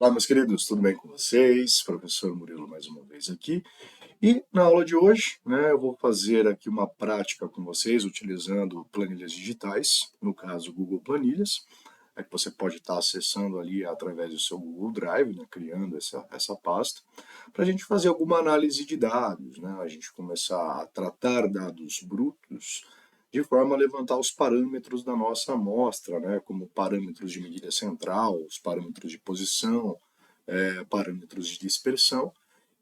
Olá, meus queridos, tudo bem com vocês? Professor Murilo mais uma vez aqui. E na aula de hoje, eu vou fazer aqui uma prática com vocês utilizando planilhas digitais, no caso Google Planilhas, que você pode estar acessando ali através do seu Google Drive, criando essa pasta, para a gente fazer alguma análise de dados, a gente começar a tratar dados brutos de forma a levantar os parâmetros da nossa amostra, como parâmetros de medida central, os parâmetros de posição, parâmetros de dispersão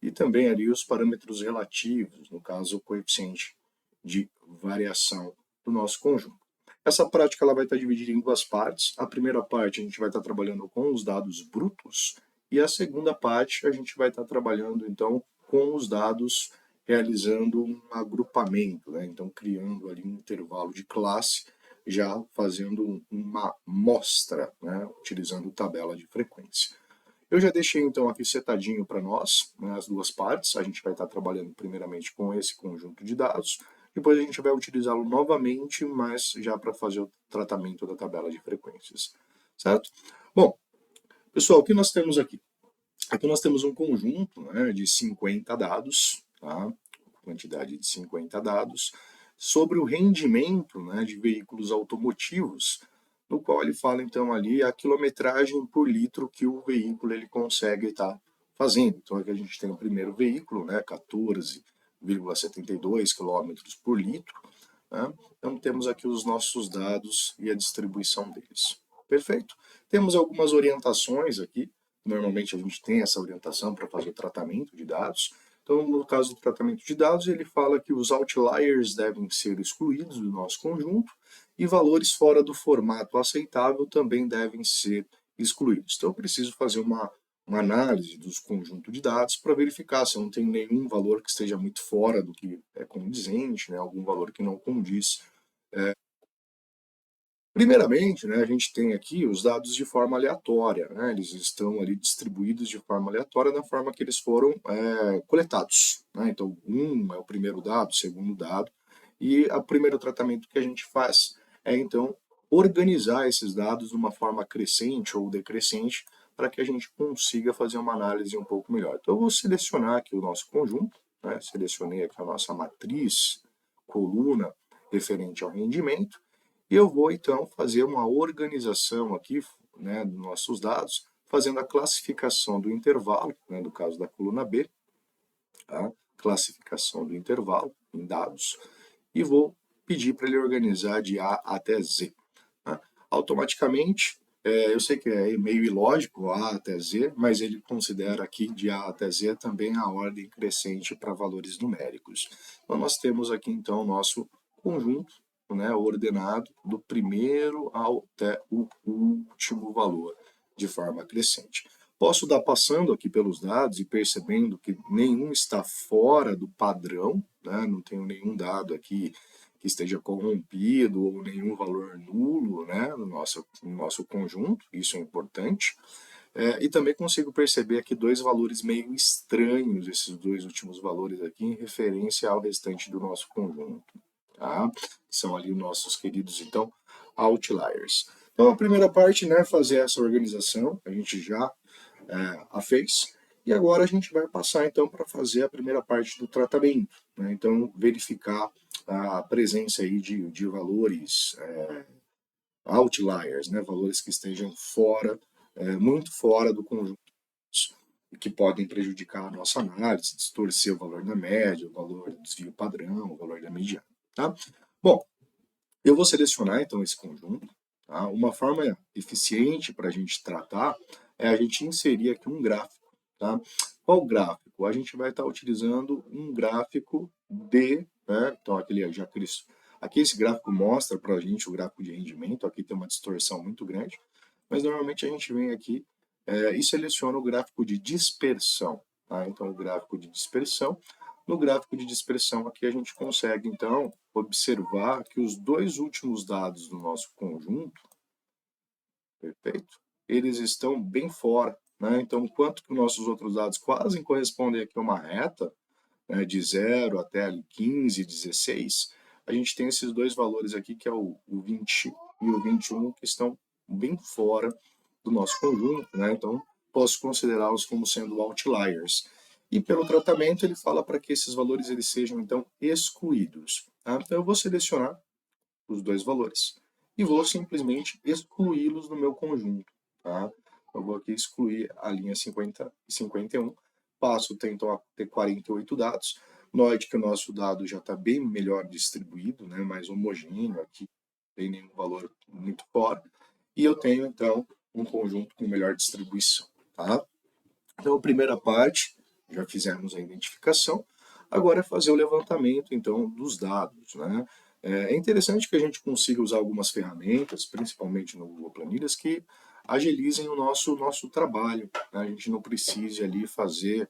e também ali os parâmetros relativos, no caso o coeficiente de variação do nosso conjunto. Essa prática ela vai estar dividida em duas partes. A primeira parte a gente vai estar trabalhando com os dados brutos e a segunda parte a gente vai estar trabalhando então com os dados realizando um agrupamento, então criando ali um intervalo de classe, já fazendo uma mostra, utilizando tabela de frequência. Eu já deixei então aqui setadinho para nós, as duas partes. A gente vai estar trabalhando primeiramente com esse conjunto de dados, depois a gente vai utilizá-lo novamente, mas já para fazer o tratamento da tabela de frequências, certo? Bom, pessoal, o que nós temos aqui? Aqui nós temos um conjunto de 50 dados, tá? Quantidade de 50 dados, sobre o rendimento de veículos automotivos, no qual ele fala então ali a quilometragem por litro que o veículo ele consegue estar fazendo. Então aqui a gente tem o primeiro veículo, 14,72 km por litro. Então temos aqui os nossos dados e a distribuição deles. Perfeito? Temos algumas orientações aqui. Normalmente a gente tem essa orientação para fazer o tratamento de dados. Então, no caso do tratamento de dados, ele fala que os outliers devem ser excluídos do nosso conjunto e valores fora do formato aceitável também devem ser excluídos. Então, eu preciso fazer uma análise dos conjuntos de dados para verificar se não tem nenhum valor que esteja muito fora do que é condizente, algum valor que não condiz. Primeiramente, a gente tem aqui os dados de forma aleatória, eles estão ali distribuídos de forma aleatória da forma que eles foram coletados. Então, é o primeiro dado, o segundo dado, e o primeiro tratamento que a gente faz é, então, organizar esses dados de uma forma crescente ou decrescente para que a gente consiga fazer uma análise um pouco melhor. Então, eu vou selecionar aqui o nosso conjunto, selecionei aqui a nossa matriz, coluna, referente ao rendimento, e eu vou, então, fazer uma organização aqui dos nossos dados, fazendo a classificação do intervalo, no caso da coluna B, tá? Classificação do intervalo em dados, e vou pedir para ele organizar de A até Z. Tá? Automaticamente, eu sei que é meio ilógico A até Z, mas ele considera aqui de A até Z também a ordem crescente para valores numéricos. Então, nós temos aqui, então, o nosso conjunto, ordenado do primeiro até o último valor, de forma crescente. Posso dar passando aqui pelos dados e percebendo que nenhum está fora do padrão, não tenho nenhum dado aqui que esteja corrompido ou nenhum valor nulo no nosso conjunto, isso é importante. E também consigo perceber aqui dois valores meio estranhos, esses dois últimos valores aqui, em referência ao restante do nosso conjunto. Tá? São ali os nossos queridos, então, outliers. Então, a primeira parte, fazer essa organização, a gente já a fez, e agora a gente vai passar, então, para fazer a primeira parte do tratamento. Então, verificar a presença aí de valores outliers, valores que estejam fora, muito fora do conjunto, que podem prejudicar a nossa análise, distorcer o valor da média, o valor do desvio padrão, o valor da mediana. Tá? Bom, eu vou selecionar então esse conjunto. Tá? Uma forma eficiente para a gente tratar é a gente inserir aqui um gráfico. Tá? Qual gráfico? A gente vai estar utilizando um gráfico de... então, aqui esse gráfico mostra para a gente o gráfico de rendimento. Aqui tem uma distorção muito grande. Mas normalmente a gente vem aqui e seleciona o gráfico de dispersão. Tá? Então, o gráfico de dispersão. No gráfico de dispersão aqui a gente consegue, então, observar que os dois últimos dados do nosso conjunto, perfeito, eles estão bem fora. Então, enquanto que os nossos outros dados quase correspondem aqui a uma reta, de 0 até 15, 16, a gente tem esses dois valores aqui, que é o 20 e o 21, que estão bem fora do nosso conjunto. Então, posso considerá-los como sendo outliers. E pelo tratamento ele fala para que esses valores eles sejam então excluídos. Tá? Então eu vou selecionar os dois valores e vou simplesmente excluí-los do meu conjunto. Tá? Eu vou aqui excluir a linha 50 e 51, passo então a ter 48 dados. Note que o nosso dado já está bem melhor distribuído, né? Mais homogêneo aqui, não tem nenhum valor muito fora. E eu tenho então um conjunto com melhor distribuição. Tá? Então a primeira parte, já fizemos a identificação, agora é fazer o levantamento então dos dados. Né? É interessante que a gente consiga usar algumas ferramentas, principalmente no Google Planilhas, que agilizem o nosso trabalho. Né? A gente não precise ali fazer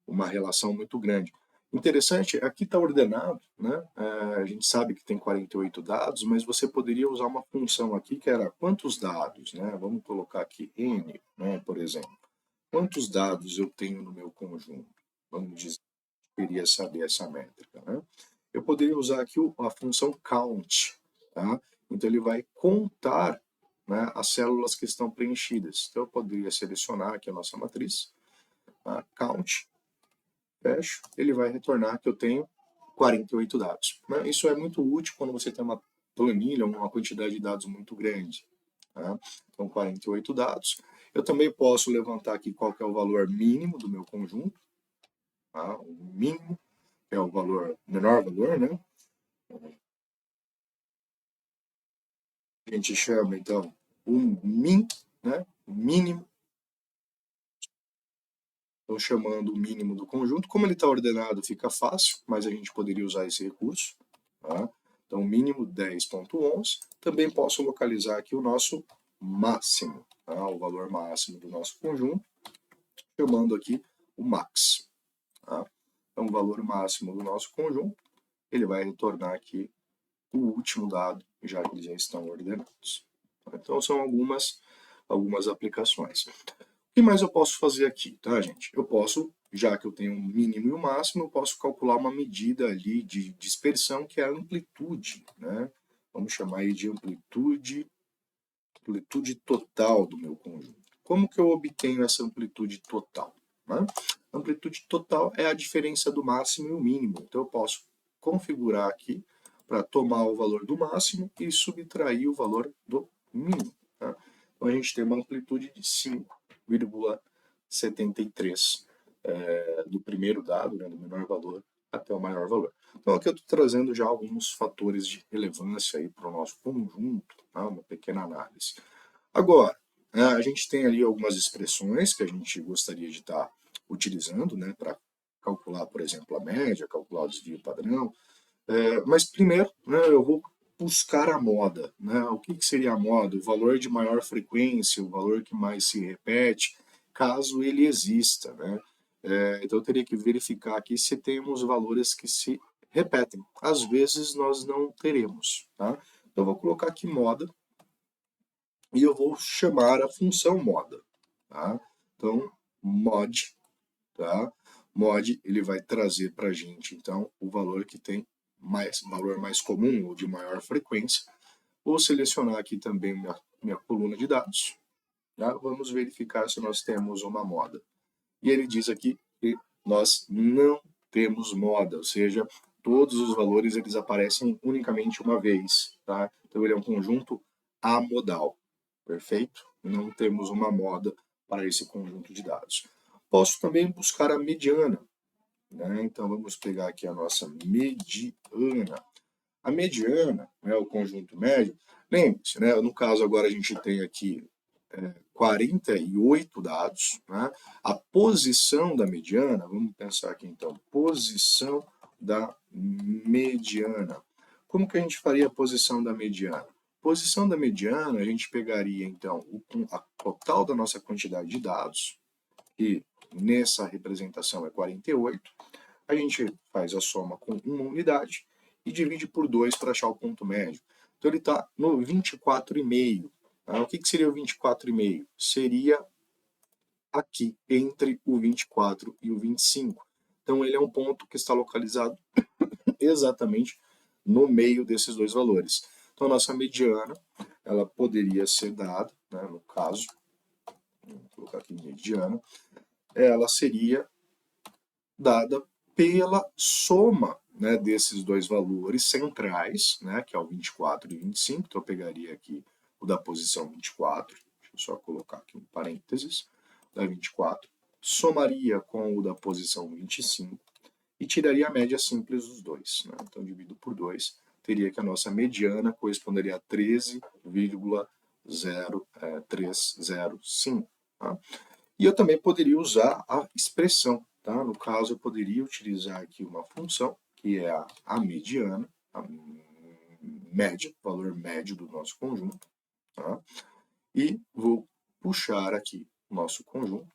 uma relação muito grande. Interessante, aqui está ordenado, né? A gente sabe que tem 48 dados, mas você poderia usar uma função aqui que era quantos dados, né? Vamos colocar aqui N, né, por exemplo. Quantos dados eu tenho no meu conjunto? Vamos dizer, eu queria saber essa métrica, né? Eu poderia usar aqui a função count, tá? Então ele vai contar, né, as células que estão preenchidas. Então eu poderia selecionar aqui a nossa matriz, tá? Count, fecho, ele vai retornar que eu tenho 48 dados. Né? Isso é muito útil quando você tem uma planilha, uma quantidade de dados muito grande. Tá? Então, 48 dados. Eu também posso levantar aqui qual que é o valor mínimo do meu conjunto. Tá? O mínimo é o valor, menor valor, né? A gente chama, então, o min, né? O mínimo. Estou chamando o mínimo do conjunto. Como ele está ordenado, fica fácil, mas a gente poderia usar esse recurso. Tá? Então, mínimo 10.11. Também posso localizar aqui o nosso máximo, tá? O valor máximo do nosso conjunto, chamando aqui o max. Tá? Então, o valor máximo do nosso conjunto, ele vai retornar aqui o último dado, já que eles já estão ordenados. Então, são algumas aplicações. O que mais eu posso fazer aqui, tá, gente? Eu posso, já que eu tenho um mínimo e um máximo, eu posso calcular uma medida ali de dispersão, que é a amplitude, né? Vamos chamar aí de amplitude total do meu conjunto. Como que eu obtenho essa amplitude total? Né? A amplitude total é a diferença do máximo e o mínimo. Então eu posso configurar aqui para tomar o valor do máximo e subtrair o valor do mínimo. Tá? Então a gente tem uma amplitude de 5,73 do primeiro dado, né, do menor valor até o maior valor. Então aqui eu estou trazendo já alguns fatores de relevância para o nosso conjunto, tá? Uma pequena análise. Agora, a gente tem ali algumas expressões que a gente gostaria de estar utilizando, né, para calcular, por exemplo, a média, calcular o desvio padrão. Mas primeiro, né, eu vou buscar a moda. Né? O que seria a moda? O valor de maior frequência, o valor que mais se repete, caso ele exista. Né? Então eu teria que verificar aqui se temos valores que se repetem. Às vezes nós não teremos. Tá? Então eu vou colocar aqui moda e eu vou chamar a função moda. Tá? Então mod, tá? Mod ele vai trazer para a gente então o valor que tem valor mais comum ou de maior frequência. Vou selecionar aqui também minha coluna de dados. Tá? Vamos verificar se nós temos uma moda. E ele diz aqui que nós não temos moda, ou seja, todos os valores eles aparecem unicamente uma vez. Tá? Então ele é um conjunto amodal. Perfeito? Não temos uma moda para esse conjunto de dados. Posso também buscar a mediana. Né? Então vamos pegar aqui a nossa mediana. A mediana, né, o conjunto médio, lembre-se, né, no caso agora a gente tem aqui 48 dados. Né? A posição da mediana, vamos pensar aqui então, posição da mediana. Como que a gente faria a posição da mediana? Posição da mediana, a gente pegaria então a total da nossa quantidade de dados, que nessa representação é 48, a gente faz a soma com uma unidade e divide por 2 para achar o ponto médio. Então ele está no 24,5. Tá? O que seria o 24,5? Seria aqui, entre o 24 e o 25. Então ele é um ponto que está localizado exatamente no meio desses dois valores. Então a nossa mediana ela poderia ser dada, né, no caso, vou colocar aqui mediana, ela seria dada pela soma, né, desses dois valores centrais, né, que é o 24 e 25, então eu pegaria aqui o da posição 24, deixa eu só colocar aqui um parênteses, da 24, somaria com o da posição 25 e tiraria a média simples dos dois, né, então dividido por 2, teria que a nossa mediana corresponderia a 13,0305, tá? E eu também poderia usar a expressão, tá? No caso, eu poderia utilizar aqui uma função, que é a mediana, a média, o valor médio do nosso conjunto, tá? E vou puxar aqui o nosso conjunto,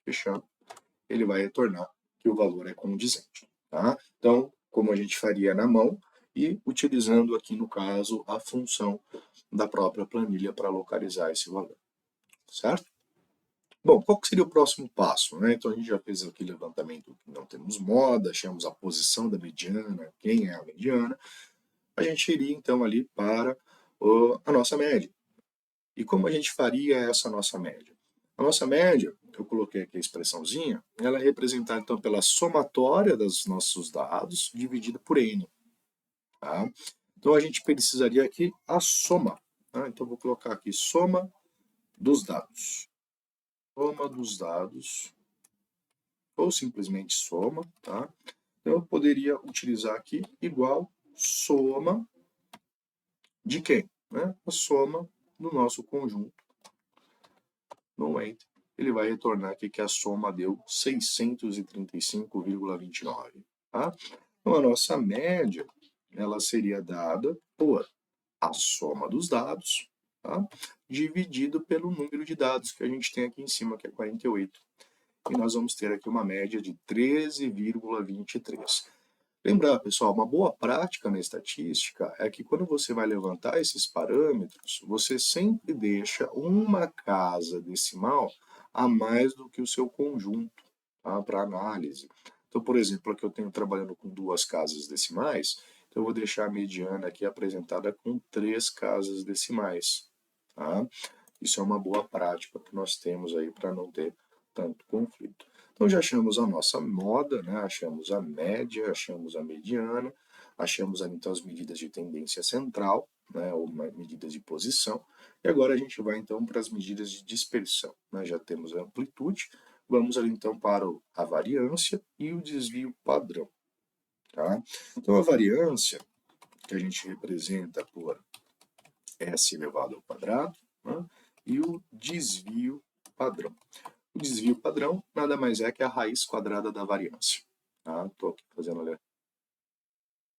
fechando, ele vai retornar que o valor é condizente, tá? Então, como a gente faria na mão, e utilizando aqui, no caso, a função da própria planilha para localizar esse valor, certo? Bom, qual que seria o próximo passo, né? Então a gente já fez aqui levantamento que não temos moda, achamos a posição da mediana, quem é a mediana. A gente iria então ali para a nossa média. E como a gente faria essa nossa média? A nossa média, eu coloquei aqui a expressãozinha, ela é representada então pela somatória dos nossos dados dividida por n. Tá? Então a gente precisaria aqui a soma. Tá? Então vou colocar aqui soma dos dados. Soma dos dados ou simplesmente soma, tá? Então eu poderia utilizar aqui igual soma de quem? Né? A soma do nosso conjunto no enter. Ele vai retornar aqui que a soma deu 635,29, tá? Então a nossa média, ela seria dada por a soma dos dados, tá? Dividido pelo número de dados que a gente tem aqui em cima, que é 48. E nós vamos ter aqui uma média de 13,23. Lembrar, pessoal, uma boa prática na estatística é que quando você vai levantar esses parâmetros, você sempre deixa uma casa decimal a mais do que o seu conjunto, tá, para análise. Então, por exemplo, aqui eu tenho trabalhando com 2 casas decimais, então eu vou deixar a mediana aqui apresentada com 3 casas decimais. Tá? Isso é uma boa prática que nós temos aí para não ter tanto conflito. Então já achamos a nossa moda, né? Achamos a média, achamos a mediana, achamos então as medidas de tendência central, né? Ou medidas de posição, e agora a gente vai então para as medidas de dispersão. Né? Já temos a amplitude, vamos ali então para a variância e o desvio padrão. Tá? Então a variância, que a gente representa por S elevado ao quadrado, né? E o desvio padrão. O desvio padrão nada mais é que a raiz quadrada da variância. Estou aqui fazendo ali.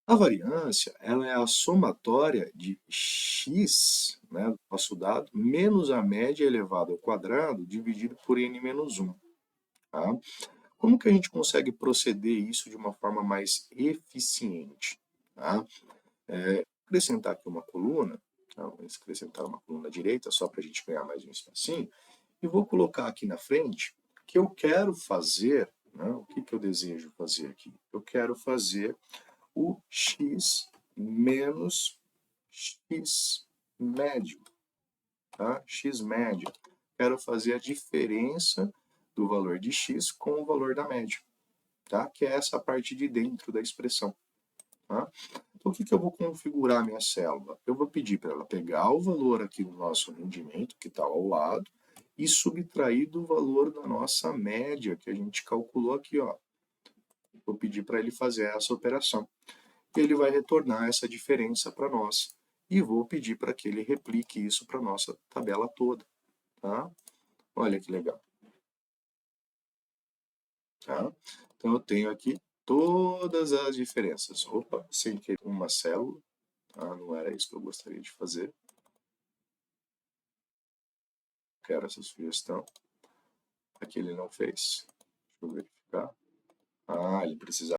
A variância ela é a somatória de x, né, do nosso dado, menos a média elevada ao quadrado dividido por n menos 1. Tá? Como que a gente consegue proceder isso de uma forma mais eficiente? Tá? Acrescentar aqui uma coluna, tá? Vou acrescentar uma coluna direita só para a gente ganhar mais um espacinho, e vou colocar aqui na frente que eu quero fazer, né? O que eu desejo fazer aqui? Eu quero fazer o x menos x médio, tá? X médio. Quero fazer a diferença do valor de x com o valor da média, tá? Que é essa parte de dentro da expressão. Tá? Então, o que eu vou configurar a minha célula? Eu vou pedir para ela pegar o valor aqui do nosso rendimento, que está ao lado, e subtrair do valor da nossa média, que a gente calculou aqui. Ó. Vou pedir para ele fazer essa operação. E ele vai retornar essa diferença para nós. E vou pedir para que ele replique isso para a nossa tabela toda. Tá? Olha que legal. Tá? Então, eu tenho aqui todas as diferenças. Opa, sem querer uma célula. Não era isso que eu gostaria de fazer. Quero essa sugestão. Aqui ele não fez. Deixa eu verificar. Ele precisava